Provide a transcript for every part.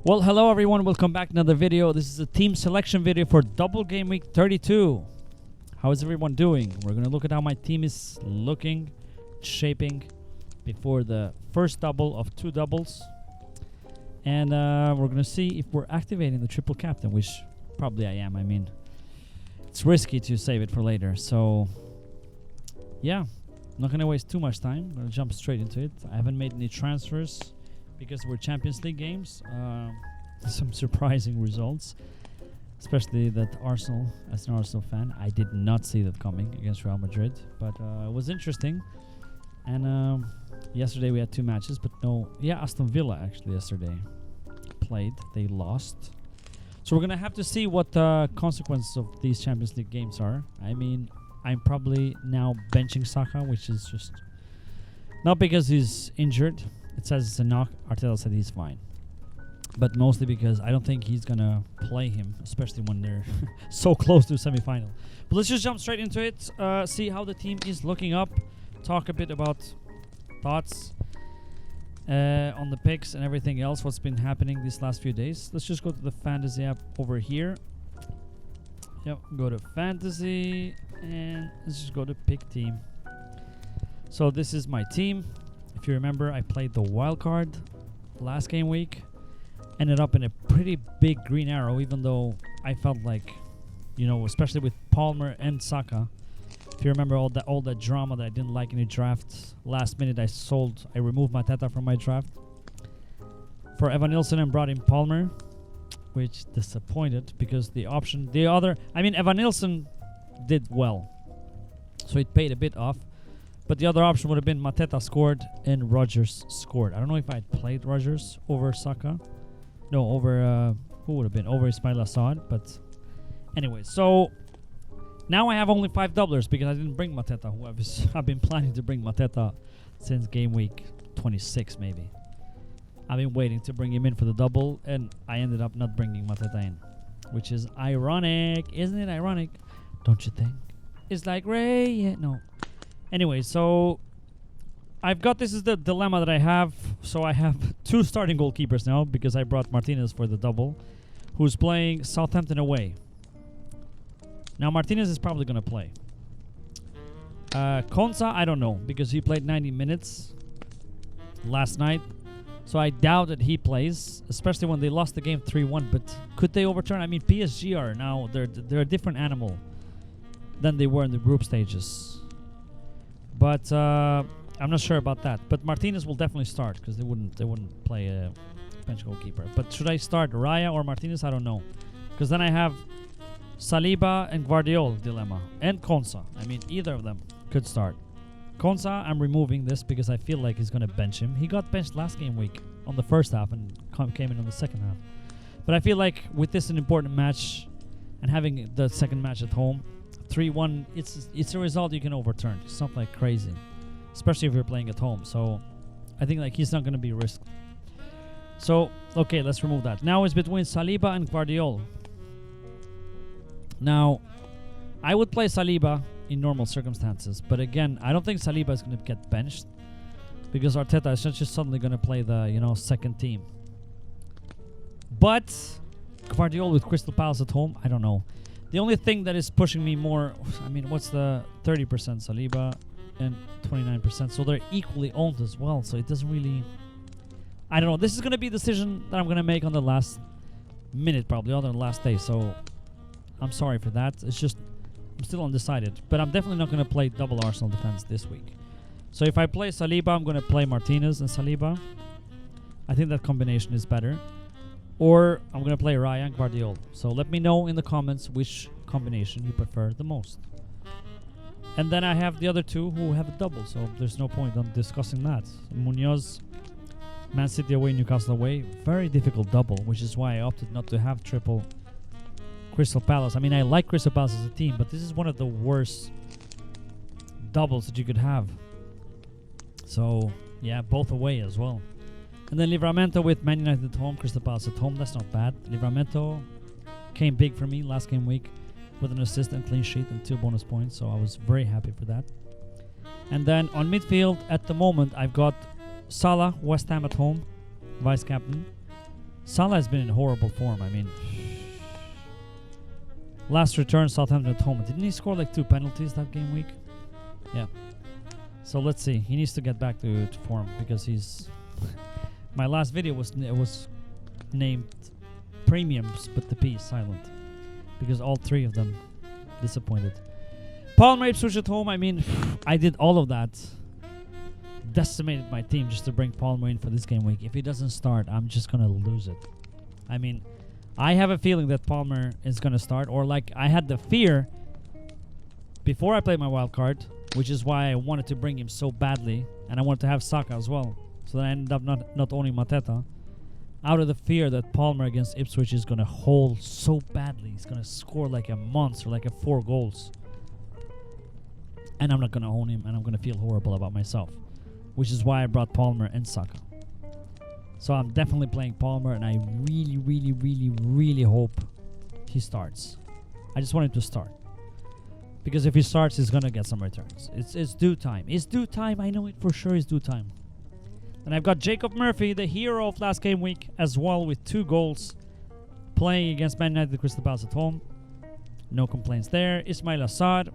Well, hello everyone, welcome back to another video. This is a team selection video for double game week 32. How is everyone doing? We're going to look at how my team is looking, shaping before the first double of two doubles. And we're going to see if we're activating the triple captain, which probably I am. I mean, it's risky to save it for later. So, yeah, I'm not going to waste too much time. I'm going to jump straight into it. I haven't made any transfers because we're Champions League games. Some surprising results, especially that Arsenal, as an Arsenal fan, I did not see that coming against Real Madrid, but it was interesting. And yesterday we had two matches, but Aston Villa actually yesterday played. They lost. So we're going to have to see what the consequences of these Champions League games are. I mean, I'm probably now benching Saka, which is just not because he's injured. It says it's a knock. Arteta said he's fine. But mostly because I don't think he's going to play him, especially when they're so close to semi-final. But let's just jump straight into it, see how the team is looking up, talk a bit about thoughts on the picks and everything else, what's been happening these last few days. Let's just go to the fantasy app over here. Yep, go to fantasy and let's just go to pick team. So this is my team. If you remember, I played the wild card last game week. Ended up in a pretty big green arrow, even though I felt like, especially with Palmer and Saka. If you remember all that drama that I didn't like in the draft, last minute I removed Mateta from my draft for Evan Nilsson and brought in Palmer, which disappointed because Evan Nilsson did well, so it paid a bit off. But the other option would have been Mateta scored and Rodgers scored. I don't know if I had played Rodgers over Saka. No, over who would have been? Over Ismail Assad. But anyway, so now I have only 5 doublers because I didn't bring Mateta, who I've been planning to bring Mateta since game week 26 maybe. I've been waiting to bring him in for the double, and I ended up not bringing Mateta in, which is ironic. Isn't it ironic? Don't you think? It's like Ray. Yeah, no. Anyway, so this is the dilemma that I have. So I have 2 starting goalkeepers now because I brought Martinez for the double, who's playing Southampton away. Now Martinez is probably going to play. Konsa, I don't know, because he played 90 minutes last night. So I doubt that he plays, especially when they lost the game 3-1. But could they overturn? I mean, PSG are now, they're a different animal than they were in the group stages. But I'm not sure about that. But Martinez will definitely start because they wouldn't play a bench goalkeeper. But should I start Raya or Martinez? I don't know, because then I have Saliba and Guardiola dilemma and Konsa. I mean, either of them could start. Konsa, I'm removing this because I feel like he's going to bench him. He got benched last game week on the first half and came in on the second half. But I feel like with this an important match and having the second match at home, 3-1, it's a result you can overturn. It's not like crazy, especially if you're playing at home. So I think like he's not going to be risked. So, okay, let's remove that. Now it's between Saliba and Guardiola. Now, I would play Saliba in normal circumstances. But again, I don't think Saliba is going to get benched because Arteta is not just suddenly going to play the, second team. But Guardiola with Crystal Palace at home, I don't know. The only thing that is pushing me more, I mean, what's the 30% Saliba and 29%? So they're equally owned as well. So it doesn't really, I don't know. This is going to be a decision that I'm going to make on the last minute, probably, on the last day. So I'm sorry for that. It's just, I'm still undecided. But I'm definitely not going to play double Arsenal defense this week. So if I play Saliba, I'm going to play Martinez and Saliba. I think that combination is better. Or I'm going to play Raya and Guardiola. So let me know in the comments which combination you prefer the most. And then I have the other two who have a double. So there's no point on discussing that. Munoz, Man City away, Newcastle away. Very difficult double, which is why I opted not to have triple Crystal Palace. I mean, I like Crystal Palace as a team, but this is one of the worst doubles that you could have. So, yeah, both away as well. And then Livramento with Man United at home, Crystal Palace at home. That's not bad. Livramento came big for me last game week with an assist and clean sheet and 2 bonus points. So I was very happy for that. And then on midfield, at the moment, I've got Salah, West Ham at home, vice captain. Salah has been in horrible form. I mean, last return, Southampton at home. Didn't he score like 2 penalties that game week? Yeah. So let's see. He needs to get back to form because he's... My last video was named Premiums, but the P is silent. Because all 3 of them disappointed. Palmer Ipswich at home. I mean, I did all of that. Decimated my team just to bring Palmer in for this game week. If he doesn't start, I'm just going to lose it. I mean, I have a feeling that Palmer is going to start. Or like I had the fear before I played my wild card, which is why I wanted to bring him so badly. And I wanted to have Saka as well. So that I ended up not owning Mateta. Out of the fear that Palmer against Ipswich is going to hold so badly. He's going to score like a monster, like 4 goals. And I'm not going to own him, and I'm going to feel horrible about myself. Which is why I brought Palmer and Saka. So I'm definitely playing Palmer, and I really hope he starts. I just want him to start. Because if he starts, he's going to get some returns. It's due time. It's due time. I know it for sure is due time. And I've got Jacob Murphy, the hero of last game week, as well with 2 goals. Playing against Man United Crystal Palace at home. No complaints there. Ismail Assad.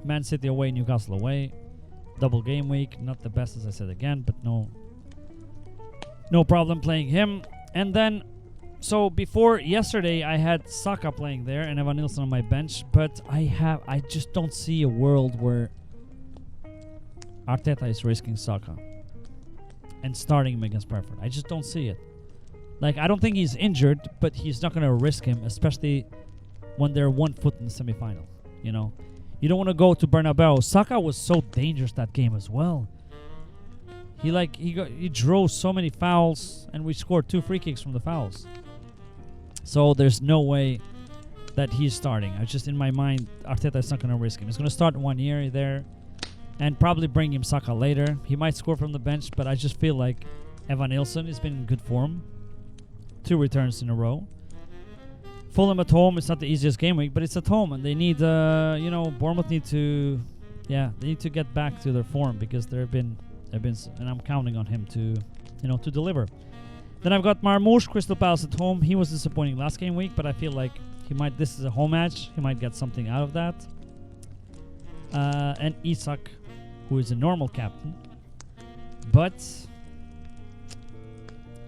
Man City away, Newcastle away. Double game week. Not the best, as I said again, but no problem playing him. And then, so before yesterday, I had Saka playing there and Evan Nilsson on my bench. But I just don't see a world where Arteta is risking Saka and starting him against Brentford. I just don't see it. Like, I don't think he's injured, but he's not going to risk him, especially when they're 1 foot in the semi-final. You know, you don't want to go to Bernabeu. Saka was so dangerous that game as well. He drove so many fouls, and we scored 2 free kicks from the fouls. So there's no way that he's starting. I just, in my mind, Arteta is not going to risk him. He's going to start 1 year there, and probably bring him Saka later. He might score from the bench, but I just feel like Evan Nilsson has been in good form. 2 returns in a row. Fulham at home. It's not the easiest game week, but it's at home, and they need, Bournemouth need to, they need to get back to their form because they've been, and I'm counting on him to, to deliver. Then I've got Marmoush, Crystal Palace at home. He was disappointing last game week, but I feel like this is a home match. He might get something out of that. And ISAK, who is a normal captain, but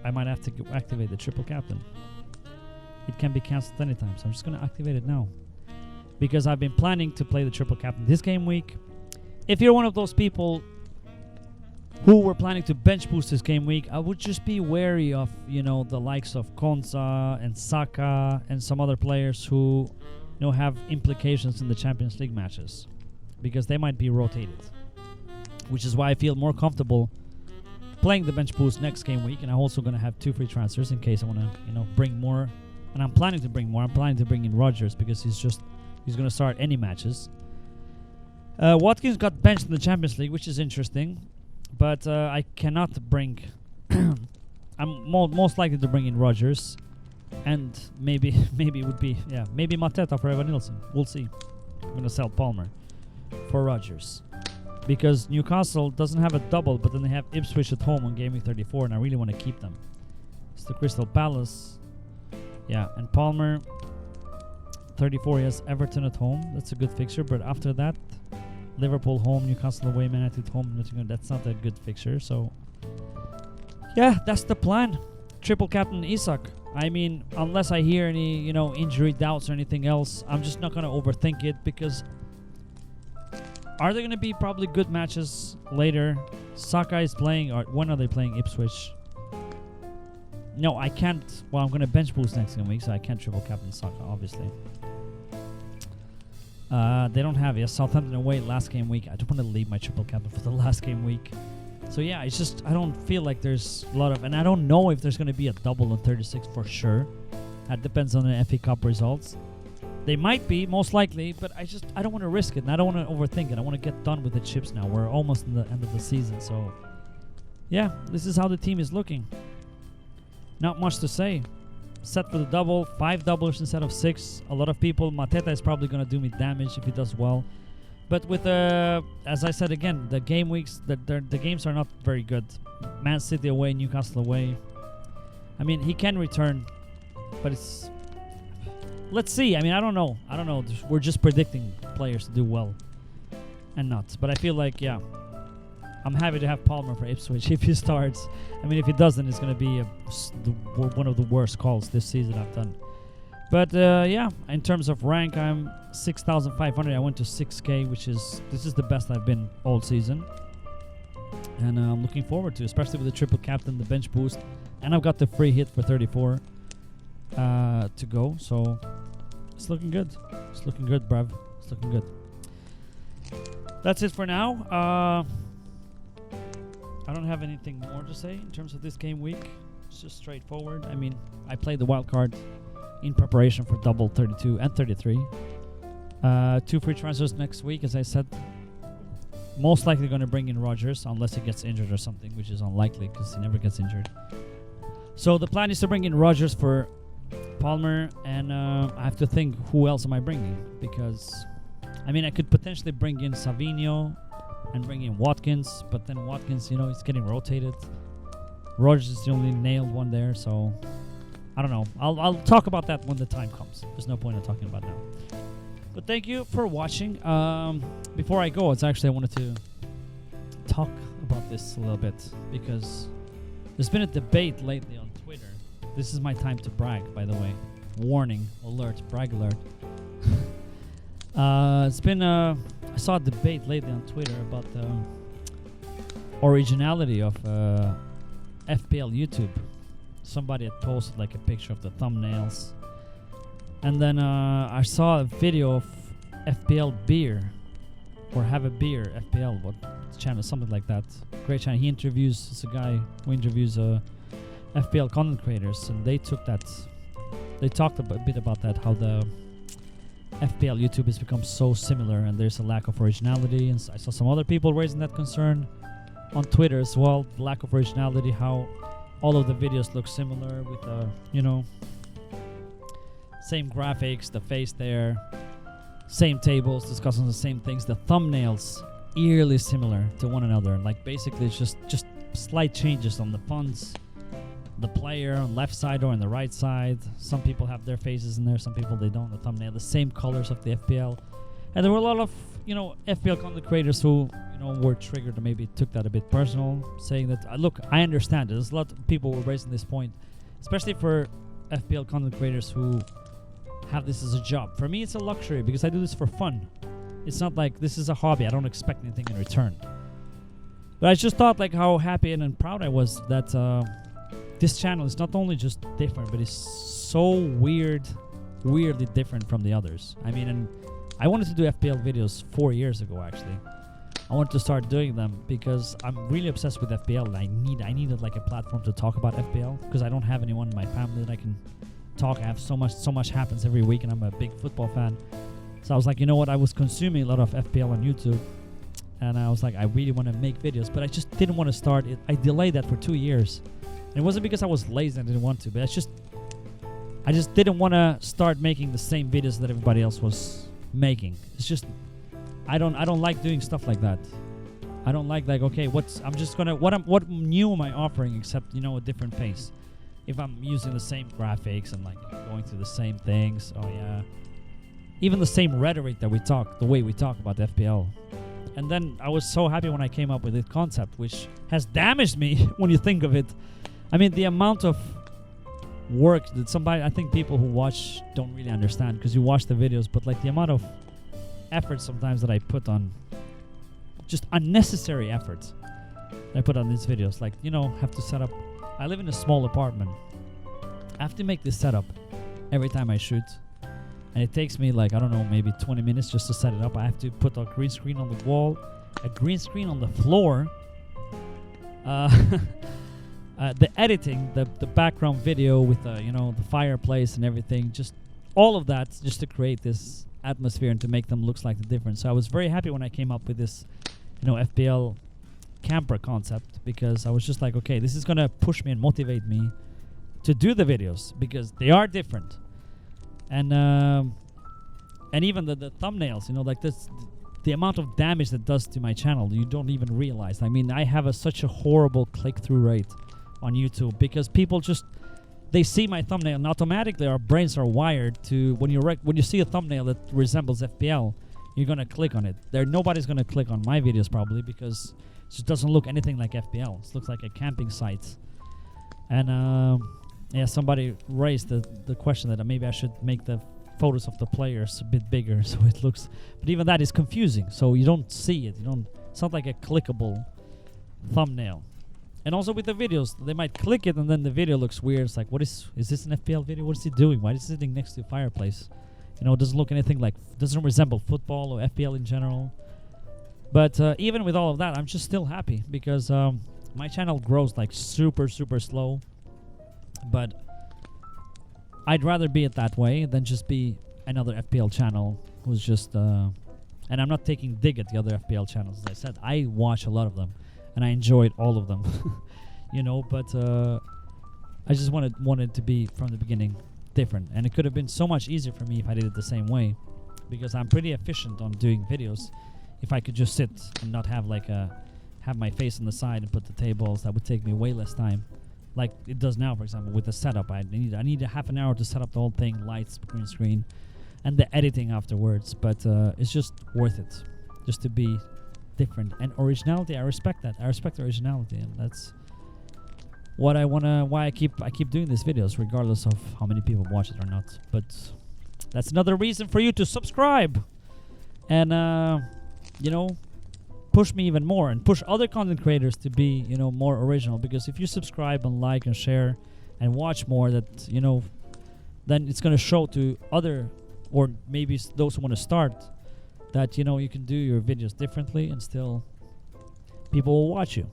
I might have to activate the triple captain. It can be cancelled anytime, so I'm just going to activate it now. Because I've been planning to play the triple captain this game week. If you're one of those people who were planning to bench boost this game week, I would just be wary of, the likes of Konsa and Saka and some other players who, have implications in the Champions League matches. Because they might be rotated. Which is why I feel more comfortable playing the bench boost next game week. And I'm also going to have 2 free transfers in case I want to, bring more. And I'm planning to bring more. I'm planning to bring in Rodgers because he's going to start any matches. Watkins got benched in the Champions League, which is interesting. But I cannot bring... I'm most likely to bring in Rodgers. And maybe it would be... maybe Mateta for Evan Nilsson. We'll see. I'm going to sell Palmer for Rodgers. Because Newcastle doesn't have a double, but then they have Ipswich at home on Game Week 34, and I really want to keep them. It's the Crystal Palace. Yeah, and Palmer, 34, he has Everton at home. That's a good fixture, but after that, Liverpool home, Newcastle away, Man United home. That's not a good fixture, so... Yeah, that's the plan. Triple captain ISAK. I mean, unless I hear any, injury doubts or anything else, I'm just not going to overthink it because... Are there going to be probably good matches later? Saka is playing, or when are they playing Ipswich? No, I can't. Well, I'm going to bench boost next game week, so I can't triple captain Saka, obviously. They don't have Southampton away last game week. I don't want to leave my triple captain for the last game week. So yeah, it's just, I don't feel like there's a lot of, and I don't know if there's going to be a double on 36 for sure. That depends on the FA Cup results. They might be, most likely, but I don't want to risk it, and I don't want to overthink it. I want to get done with the chips now. We're almost in the end of the season, so yeah, this is how the team is looking. Not much to say. Set for the double, 5 doublers instead of 6. A lot of people, Mateta is probably going to do me damage if he does well. But with, as I said again, the game weeks, the games are not very good. Man City away, Newcastle away. I mean, he can return, but it's... Let's see. I mean, I don't know. We're just predicting players to do well and not. But I feel like, yeah, I'm happy to have Palmer for Ipswich if he starts. I mean, if he doesn't, it's going to be one of the worst calls this season I've done. But yeah, in terms of rank, I'm 6,500. I went to 6K, this is the best I've been all season. And I'm looking forward to, especially with the triple captain, the bench boost. And I've got the free hit for 34 to go. So it's looking good. It's looking good, bruv. It's looking good. That's it for now. I don't have anything more to say in terms of this game week. It's just straightforward. I mean, I played the wild card in preparation for double 32 and 33. 2 free transfers next week, as I said. Most likely going to bring in Rodgers unless he gets injured or something, which is unlikely because he never gets injured. So the plan is to bring in Rodgers for Palmer, and I have to think who else am I bringing, because I mean I could potentially bring in Savinho and bring in Watkins, but then Watkins, you know, he's getting rotated. Rodgers is the only nailed one there, so I don't know. I'll talk about that when the time comes. There's no point in talking about now. But thank you for watching. Before I go, I wanted to talk about this a little bit, because there's been a debate lately on Twitter. This is my time to brag, by the way. Warning, alert, brag alert. It's been I saw a debate lately on Twitter about the originality of FPL YouTube. Somebody had posted like a picture of the thumbnails, and then I saw a video of FPL beer, or have a beer FPL, what channel, something like that. Great channel. He interviews, it's a guy who interviews FPL content creators, and they talked a bit about that, how the FPL YouTube has become so similar and there's a lack of originality. And I saw some other people raising that concern on Twitter as well, the lack of originality, how all of the videos look similar with you know, same graphics, the face there, same tables, discussing the same things, the thumbnails eerily similar to one another. Like basically it's just slight changes on the fonts, the player on left side or on the right side. Some people have their faces in there, some people they don't. The thumbnail, the same colors of the FPL. And there were a lot of, you know, FPL content creators who, you know, were triggered and maybe took that a bit personal, saying that, look, I understand it. There's a lot of people who were raising this point, especially for FPL content creators who have this as a job. For me, it's a luxury because I do this for fun. It's not like this is a hobby. I don't expect anything in return. But I just thought like how happy and proud I was that this channel is not only just different, but it's so weirdly different from the others. I mean, and I wanted to do FPL videos 4 years ago, actually. I wanted to start doing them because I'm really obsessed with FPL, and I needed like a platform to talk about FPL because I don't have anyone in my family that I can talk. I have so much happens every week, and I'm a big football fan. So I was like, you know what? I was consuming a lot of FPL on YouTube, and I was like, I really want to make videos, but I just didn't want to start it. I delayed that for 2 years. And it wasn't because I was lazy and didn't want to, but I just didn't want to start making the same videos that everybody else was making. It's just I don't like doing stuff like that. I don't like okay, what new am I offering except, you know, a different face? If I'm using the same graphics and like going through the same things, oh yeah. Even the same rhetoric that the way we talk about the FPL. And then I was so happy when I came up with this concept, which has damaged me when you think of it. I mean, the amount of work that I think people who watch don't really understand because you watch the videos, but like the amount of effort sometimes that I put on, just unnecessary effort I put on these videos. Like, you know, have to set up. I live in a small apartment. I have to make this setup every time I shoot. And it takes me like, I don't know, maybe 20 minutes just to set it up. I have to put a green screen on the wall, a green screen on the floor. The editing, the background video with you know, the fireplace and everything, just all of that just to create this atmosphere and to make them look like the difference. So I was very happy when I came up with this, you know, FPL camper concept, because I was just like, okay, this is gonna push me and motivate me to do the videos because they are different. And even the thumbnails, you know, like this, the amount of damage that does to my channel, you don't even realize. I mean, I have such a horrible click-through rate on YouTube because people just they see my thumbnail and automatically our brains are wired to when you see a thumbnail that resembles FPL, you're gonna click on it. Nobody's gonna click on my videos probably because it just doesn't look anything like FPL. It looks like a camping site. And yeah, somebody raised the question that maybe I should make the photos of the players a bit bigger so it looks. But even that is confusing. So you don't see it. It's not like a clickable thumbnail. And also with the videos, they might click it and then the video looks weird. It's like, is this an FPL video? What is he doing? Why is he sitting next to a fireplace? You know, it doesn't look anything like, doesn't resemble football or FPL in general. But even with all of that, I'm just still happy because my channel grows like super, super slow. But I'd rather be it that way than just be another FPL channel who's just, and I'm not taking dig at the other FPL channels. As I said, I watch a lot of them. And I enjoyed all of them, you know. But I just wanted to be from the beginning different, and it could have been so much easier for me if I did it the same way, because I'm pretty efficient on doing videos. If I could just sit and not have have my face on the side and put the tables, that would take me way less time, like it does now. For example, with the setup, I need a half an hour to set up the whole thing, lights, green screen, and the editing afterwards. But it's just worth it, just to be different. And originality, I respect that. I respect originality, and that's what I wanna. Why I keep doing these videos, regardless of how many people watch it or not. But that's another reason for you to subscribe, and you know, push me even more, and push other content creators to be, you know, more original. Because if you subscribe and like and share and watch more, that, you know, then it's gonna show to other, or maybe those who want to start, that, you know, you can do your videos differently and still people will watch you.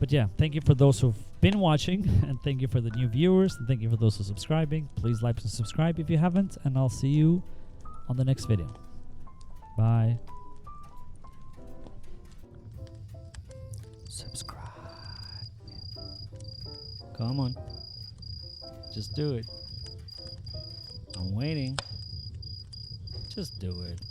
But yeah, thank you for those who've been watching, and thank you for the new viewers, and thank you for those who are subscribing. Please like and subscribe if you haven't, and I'll see you on the next video. Bye. Subscribe. Come on. Just do it. I'm waiting. Just do it.